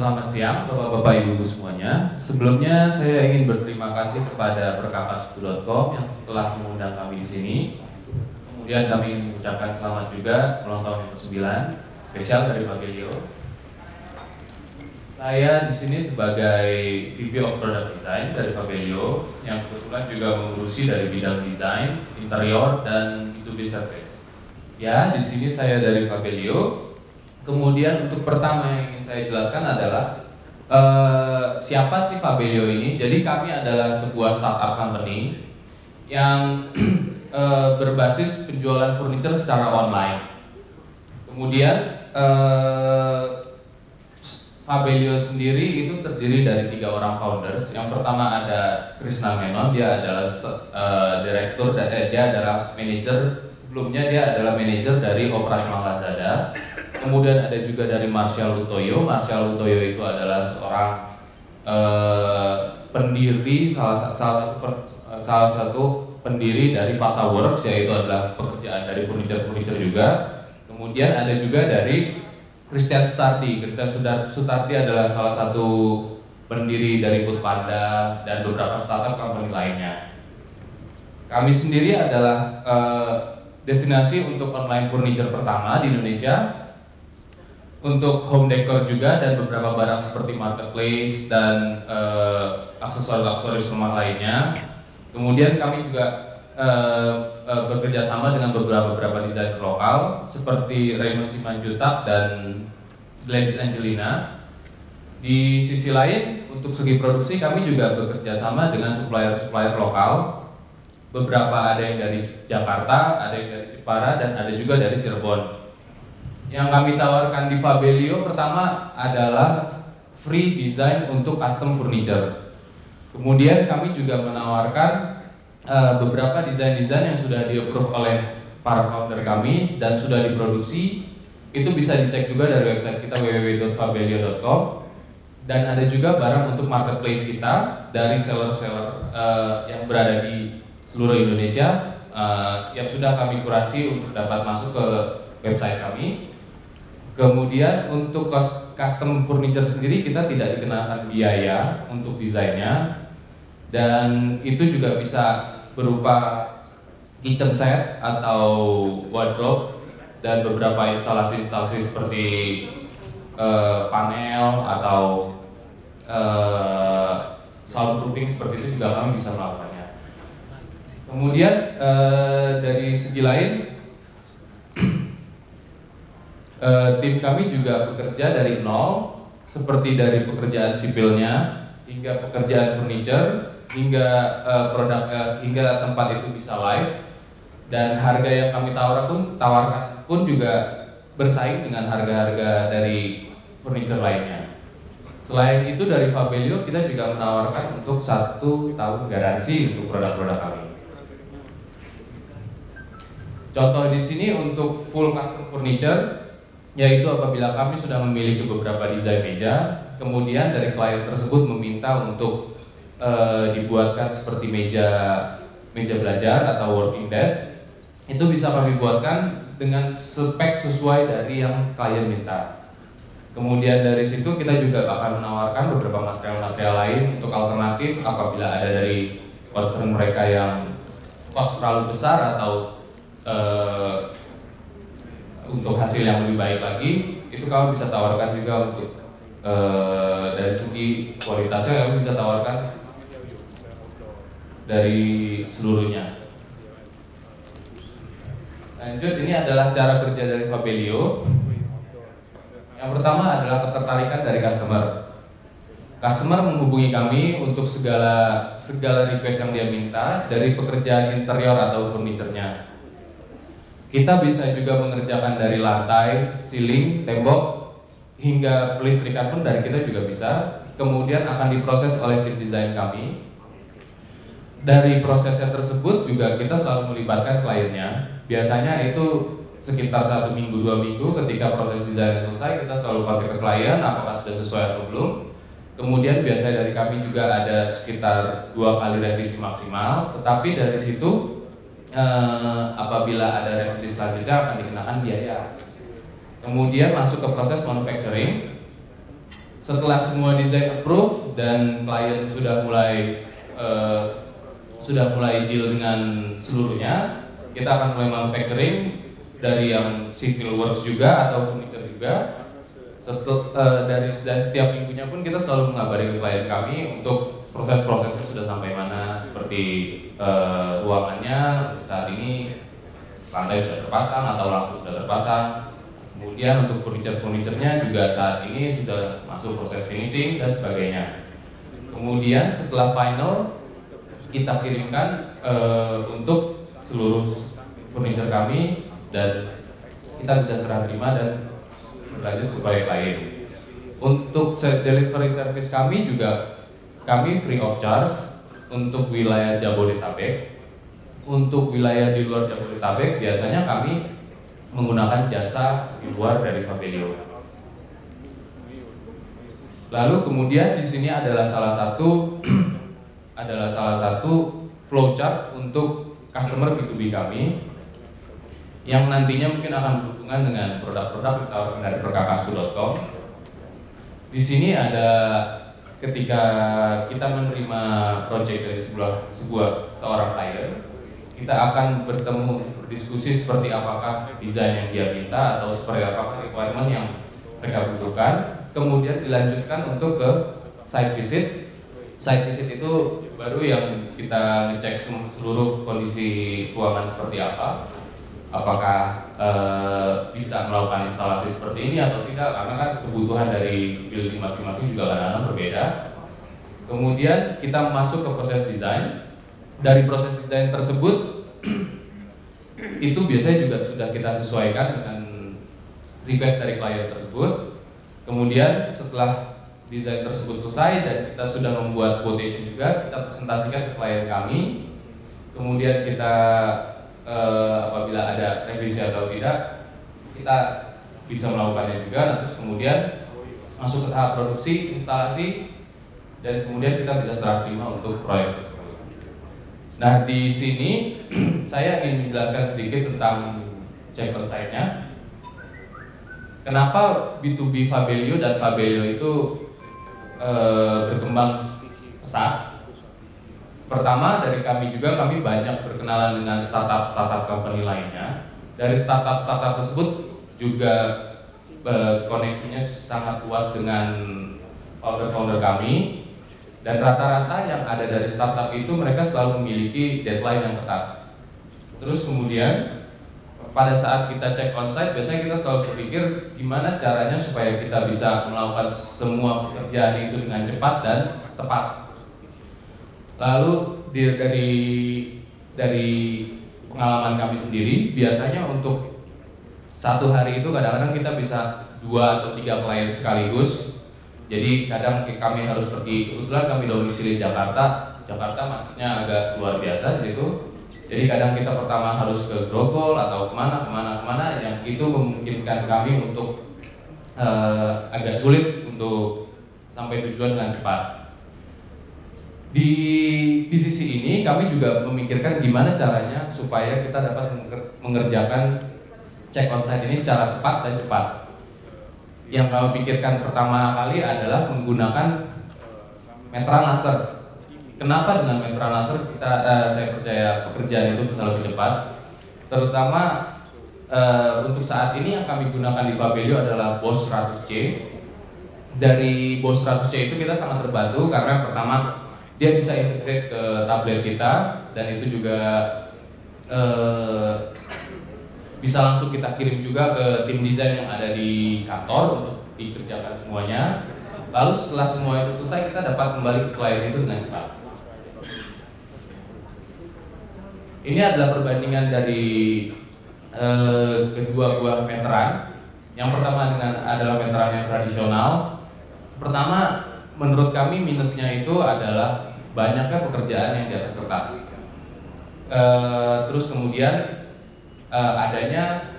Selamat siang Bapak-Bapak Ibu semuanya. Sebelumnya saya ingin berterima kasih kepada perkakas.com yang setelah mengundang kami di sini. Kemudian kami ingin mengucapkan selamat juga ulang tahun yang ke-9 spesial dari Fabelio. Saya di sini sebagai VP of Product Design dari Fabelio yang kebetulan juga mengurusi dari bidang desain, interior dan B2B service. Ya, di sini saya dari Fabelio. Kemudian untuk pertama yang ingin saya jelaskan adalah siapa sih Fabelio ini? Jadi kami adalah sebuah startup company yang berbasis penjualan furniture secara online. Kemudian Fabelio sendiri itu terdiri dari 3 orang founders. Yang pertama ada Krishna Menon, dia adalah direktur, dia adalah manajer. Sebelumnya dia adalah manajer dari operasional Lazada. Kemudian ada juga dari Marshall Lutoyo. Marshall Lutoyo itu adalah seorang pendiri, salah satu pendiri dari Fasa Works, yaitu adalah pekerjaan dari furniture juga. Kemudian ada juga dari Christian Sutardi. Christian Sutardi adalah salah satu pendiri dari Foodpanda dan beberapa startup company lainnya. Kami sendiri adalah destinasi untuk online furniture pertama di Indonesia. Untuk home decor juga dan beberapa barang seperti marketplace dan aksesoris rumah lainnya. Kemudian kami juga bekerja sama dengan beberapa desainer lokal seperti Raymond Simanjuntak dan Gladys Angelina. Di sisi lain, untuk segi produksi kami juga bekerja sama dengan supplier lokal. Beberapa ada yang dari Jakarta, ada yang dari Jepara, dan ada juga dari Cirebon. Yang kami tawarkan di Fabelio pertama adalah free design untuk custom furniture. Kemudian kami juga menawarkan beberapa desain-desain yang sudah di-approve oleh para founder kami dan sudah diproduksi. Itu bisa dicek juga dari website kita www.fabelio.com. Dan ada juga barang untuk marketplace kita dari seller-seller yang berada di seluruh Indonesia yang sudah kami kurasi untuk dapat masuk ke website kami. Kemudian untuk custom furniture sendiri kita tidak dikenakan biaya untuk desainnya, dan itu juga bisa berupa kitchen set atau wardrobe dan beberapa instalasi seperti panel atau soundproofing seperti itu juga kami bisa melakukannya. Kemudian dari segi lain, tim kami juga bekerja dari nol, seperti dari pekerjaan sipilnya hingga pekerjaan furniture hingga hingga tempat itu bisa live, dan harga yang kami tawarkan pun juga bersaing dengan harga-harga dari furniture lainnya. Selain itu dari Fabelio kita juga menawarkan untuk 1 tahun garansi untuk produk-produk kami. Contoh di sini untuk full custom furniture, yaitu apabila kami sudah memiliki beberapa desain meja, kemudian dari klien tersebut meminta untuk dibuatkan seperti meja belajar atau working desk, itu bisa kami buatkan dengan spek sesuai dari yang klien minta. Kemudian dari situ kita juga akan menawarkan beberapa material-material lain untuk alternatif apabila ada dari concern mereka yang cost terlalu besar atau untuk hasil yang lebih baik lagi, itu kami bisa tawarkan juga untuk dari segi kualitasnya kami bisa tawarkan dari seluruhnya. Lanjut, ini adalah cara kerja dari Fabelio. Yang pertama adalah ketertarikan dari customer. Customer menghubungi kami untuk segala request yang dia minta dari pekerjaan interior atau furniture-nya. Kita bisa juga mengerjakan dari lantai, ceiling, tembok, hingga pelistrikan pun dari kita juga bisa. Kemudian akan diproses oleh tim desain kami. Dari prosesnya tersebut juga kita selalu melibatkan kliennya. Biasanya itu sekitar 1 minggu, 2 minggu ketika proses desain selesai, kita selalu kontak ke klien apakah sudah sesuai atau belum. Kemudian biasanya dari kami juga ada sekitar 2 kali revisi maksimal. Tetapi dari situ apabila ada revisi selanjutnya akan dikenakan biaya. Kemudian masuk ke proses manufacturing. setelah semua desain approve dan klien sudah mulai deal dengan seluruhnya, kita akan mulai manufacturing dari yang civil works juga atau furniture juga. Dan setiap minggunya pun kita selalu mengabari ke klien kami untuk proses-prosesnya sudah sampai mana, seperti ruangannya untuk saat ini lantai sudah terpasang atau lampu sudah terpasang. Kemudian untuk furniture-nya juga saat ini sudah masuk proses finishing dan sebagainya. Kemudian setelah final kita kirimkan untuk seluruh furniture kami dan kita bisa serah terima dan berlanjut kepada klien. Untuk delivery service kami juga kami free of charge untuk wilayah Jabodetabek. Untuk wilayah di luar Jabodetabek biasanya kami menggunakan jasa di luar dari Fabelio. Lalu kemudian di sini adalah salah satu flowchart untuk customer B2B kami yang nantinya mungkin akan berhubungan dengan produk-produk yang ditawarkan dari perkakasku.com. Di sini ada ketika kita menerima project dari seorang klien, kita akan berdiskusi seperti apakah desain yang dia minta atau seperti apakah requirement yang mereka butuhkan. Kemudian dilanjutkan untuk ke site visit. Site visit itu baru yang kita ngecek seluruh kondisi ruangan seperti apa. Apakah bisa melakukan instalasi seperti ini atau tidak, karena kan kebutuhan dari building masing-masing juga kadang-kadang berbeda. Kemudian kita masuk ke proses desain. Dari proses desain tersebut itu biasanya juga sudah kita sesuaikan dengan request dari klien tersebut. Kemudian setelah desain tersebut selesai dan kita sudah membuat quotation juga, kita presentasikan ke klien kami. Kemudian kita apabila ada revisi atau tidak, kita bisa melakukannya juga. Nah, terus kemudian masuk ke tahap produksi, instalasi, dan kemudian kita bisa serah terima untuk proyek tersebut. Nah, di sini saya ingin menjelaskan sedikit tentang check on site-nya. Kenapa B2B Fabelio dan Fabelio itu berkembang pesat? Pertama, dari kami juga, kami banyak berkenalan dengan startup company lainnya. Dari startup tersebut juga koneksinya sangat luas dengan founder kami. Dan rata-rata yang ada dari startup itu mereka selalu memiliki deadline yang ketat. Terus kemudian pada saat kita cek onsite, biasanya kita selalu berpikir gimana caranya supaya kita bisa melakukan semua pekerjaan itu dengan cepat dan tepat. Lalu dari pengalaman kami sendiri, biasanya untuk satu hari itu kadang-kadang kita bisa 2 atau 3 klien sekaligus. Jadi kadang kami harus pergi, kebetulan kami domisili Jakarta maksudnya agak luar biasa di situ. Jadi kadang kita pertama harus ke Grogol atau kemana, yang itu memungkinkan kami untuk agak sulit untuk sampai tujuan dengan cepat. Di sisi ini kami juga memikirkan gimana caranya supaya kita dapat mengerjakan check onsite ini secara tepat dan cepat. Yang kami pikirkan pertama kali adalah menggunakan meteran laser. Kenapa dengan meteran laser saya percaya pekerjaan itu bisa lebih cepat. Terutama untuk saat ini yang kami gunakan di Fabelio adalah Bosch 100C. Dari Bosch 100C itu kita sangat terbantu karena pertama dia bisa integrate ke tablet kita, dan itu juga bisa langsung kita kirim juga ke tim desain yang ada di kantor untuk dikerjakan semuanya. Lalu setelah semua itu selesai, kita dapat kembali ke klien itu dengan cepat. Ini adalah perbandingan dari kedua buah meteran. Yang pertama adalah meteran yang tradisional. Pertama, menurut kami minusnya itu adalah banyaknya pekerjaan yang di atas kertas. Terus kemudian adanya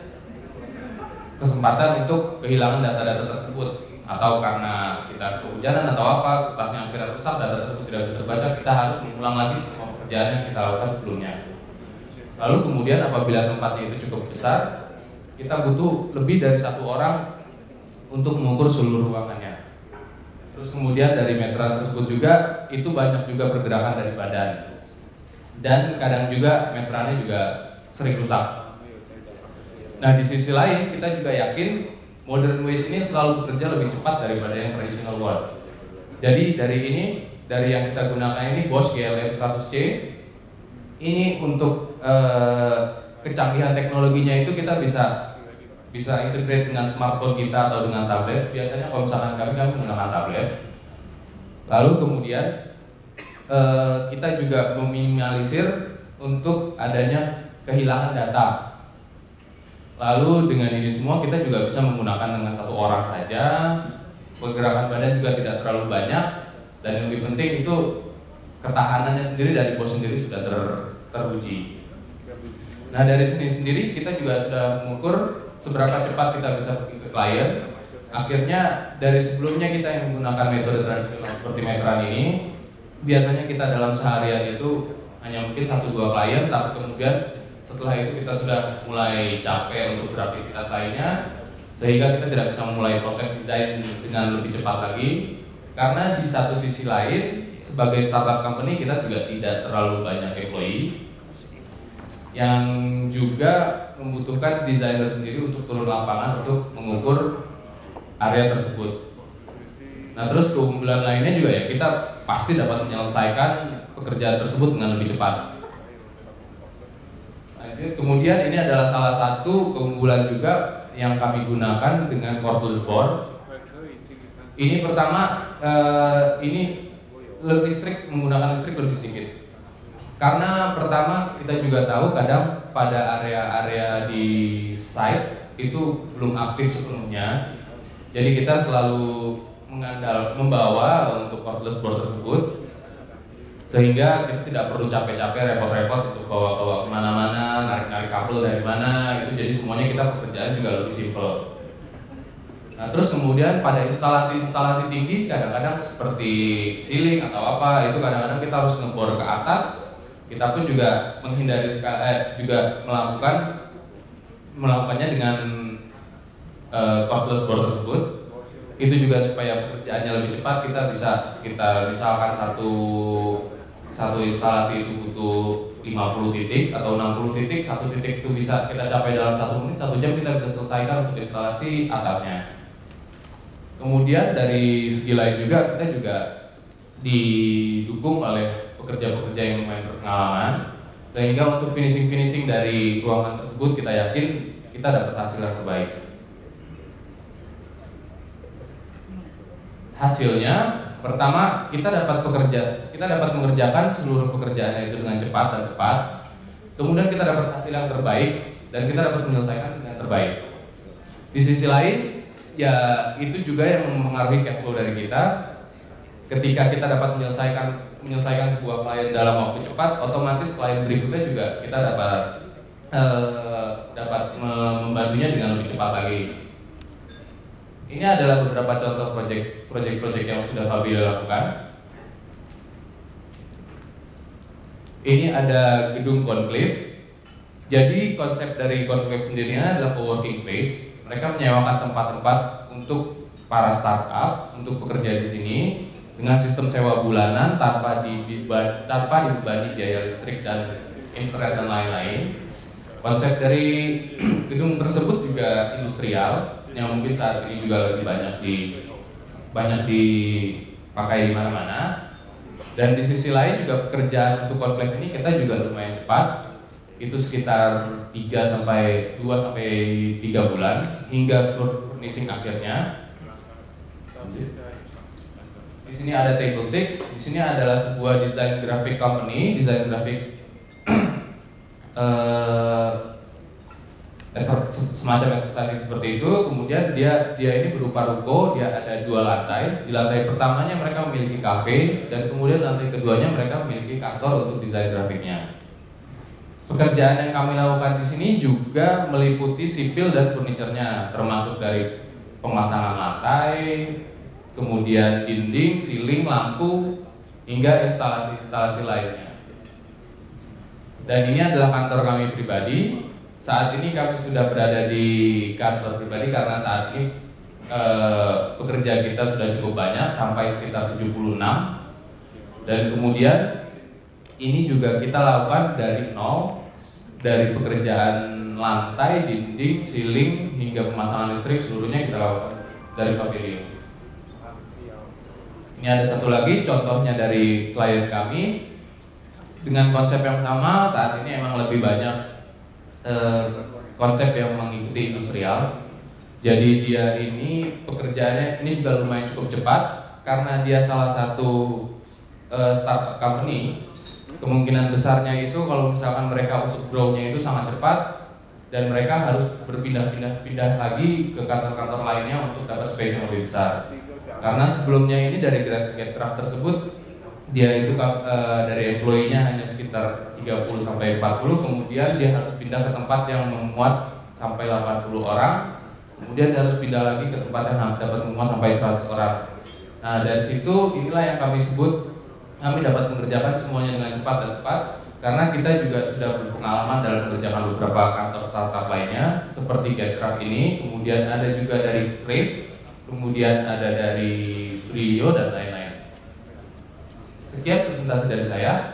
kesempatan untuk kehilangan data-data tersebut, atau karena kita kehujanan atau apa, kertasnya hampir rusak, data tersebut tidak bisa terbaca, kita harus mengulang lagi semua pekerjaan yang kita lakukan sebelumnya. Lalu kemudian apabila tempatnya itu cukup besar, kita butuh lebih dari 1 orang untuk mengukur seluruh ruangannya. Terus kemudian dari meteran tersebut juga itu banyak juga pergerakan dari badan. Dan kadang juga meterannya juga sering rusak. Nah di sisi lain kita juga yakin modern waste ini selalu bekerja lebih cepat daripada yang traditional one. Jadi dari yang kita gunakan ini Bosch GLM 100C, ini untuk kecanggihan teknologinya itu kita bisa integrate dengan smartphone kita atau dengan tablet. Biasanya kalau misalkan kami menggunakan tablet. Lalu kemudian kita juga meminimalisir untuk adanya kehilangan data. Lalu dengan ini semua kita juga bisa menggunakan dengan satu orang saja. Pergerakan badan juga tidak terlalu banyak. Dan yang lebih penting itu ketahanannya sendiri dari Bosch sendiri sudah teruji. Nah dari sini sendiri kita juga sudah mengukur seberapa cepat kita bisa pergi ke klien. Akhirnya dari sebelumnya kita yang menggunakan metode tradisional seperti meteran ini, biasanya kita dalam seharian itu hanya mungkin 1-2 klien, tapi kemudian setelah itu kita sudah mulai capek untuk beraktivitas lainnya, sehingga kita tidak bisa memulai proses desain dengan lebih cepat lagi. Karena di satu sisi lain, sebagai startup company kita juga tidak terlalu banyak employee yang juga membutuhkan desainer sendiri untuk turun lapangan untuk mengukur area tersebut. Nah terus keunggulan lainnya juga ya kita pasti dapat menyelesaikan pekerjaan tersebut dengan lebih cepat. Nah, kemudian ini adalah salah satu keunggulan juga yang kami gunakan dengan cordless board. Ini pertama ini menggunakan listrik lebih sedikit. Karena pertama kita juga tahu kadang pada area-area di site itu belum aktif sepenuhnya. Jadi kita selalu membawa untuk cordless board tersebut, sehingga kita tidak perlu capek-capek repot-repot untuk bawa kemana-mana, narik-narik kabel dari mana, itu jadi semuanya kita pekerjaan juga lebih simple. Nah terus kemudian pada instalasi tinggi kadang-kadang seperti ceiling atau apa, itu kadang-kadang kita harus ngebor ke atas. Kita pun juga menghindari juga melakukannya dengan cordless board tersebut. Itu juga supaya pekerjaannya lebih cepat. Kita bisa sekitar misalkan satu instalasi itu butuh 50 titik atau 60 titik, satu titik itu bisa kita capai dalam 1 menit, 1 jam kita bisa selesaikan untuk instalasi atapnya. Kemudian dari segi lain juga kita juga didukung oleh pekerja-pekerja yang lumayan berpengalaman, sehingga untuk finishing dari ruangan tersebut kita yakin kita dapat hasil yang terbaik. Hasilnya pertama kita dapat mengerjakan seluruh pekerjaannya itu dengan cepat dan tepat. Kemudian kita dapat hasil yang terbaik dan kita dapat menyelesaikan dengan terbaik. Di sisi lain ya itu juga yang mempengaruhi cash flow dari kita. Ketika kita dapat menyelesaikan sebuah klien dalam waktu cepat, otomatis klien berikutnya juga kita dapat membantunya dengan lebih cepat lagi. Ini adalah beberapa contoh proyek yang sudah Fabio lakukan. Ini ada gedung conclave. Jadi konsep dari conclave sendirinya adalah co-working space. Mereka menyewakan tempat-tempat untuk para startup untuk bekerja di sini dengan sistem sewa bulanan tanpa dibebani biaya listrik dan internet dan lain-lain. Konsep dari gedung tersebut juga industrial, yang mungkin saat ini juga lebih banyak dipakai di mana-mana. Dan di sisi lain juga pekerjaan untuk conclave ini kita juga lumayan cepat. Itu sekitar 2 sampai 3 bulan hingga finishing akhirnya. Di sini ada Table 6. Di sini adalah sebuah desain grafik company, desain grafik semacam advertising seperti itu. Kemudian dia ini berupa ruko, dia ada 2 lantai. Di lantai pertamanya mereka memiliki kafe, dan kemudian lantai keduanya mereka memiliki kantor untuk desain grafiknya. Pekerjaan yang kami lakukan di sini juga meliputi sipil dan furniturnya, termasuk dari pemasangan lantai, kemudian dinding, ceiling, lampu, hingga instalasi lainnya. Dan ini adalah kantor kami pribadi. Saat ini kami sudah berada di kantor pribadi karena saat ini pekerja kita sudah cukup banyak sampai sekitar 76, dan kemudian ini juga kita lakukan dari nol, dari pekerjaan lantai, dinding, ceiling hingga pemasangan listrik seluruhnya kita lakukan dari pavilion. Ini ada satu lagi contohnya dari klien kami dengan konsep yang sama. Saat ini emang lebih banyak konsep yang mengikuti industrial. Jadi dia ini pekerjaannya ini juga lumayan cukup cepat karena dia salah satu startup company. Kemungkinan besarnya itu kalau misalkan mereka untuk grow-nya itu sangat cepat dan mereka harus berpindah-pindah lagi ke kantor-kantor lainnya untuk dapat space yang lebih besar. Karena sebelumnya ini dari Getcraft tersebut dia itu dari employee-nya hanya sekitar 30-40, kemudian dia harus pindah ke tempat yang memuat sampai 80 orang, kemudian dia harus pindah lagi ke tempat yang dapat memuat sampai 100 orang. Nah dari situ inilah yang kami sebut kami dapat mengerjakan semuanya dengan cepat dan tepat, karena kita juga sudah berpengalaman dalam mengerjakan beberapa kantor startup lainnya seperti Getcraft ini, kemudian ada juga dari Crave, kemudian ada dari Brio dan lain-lain. Sekian presentasi dari saya.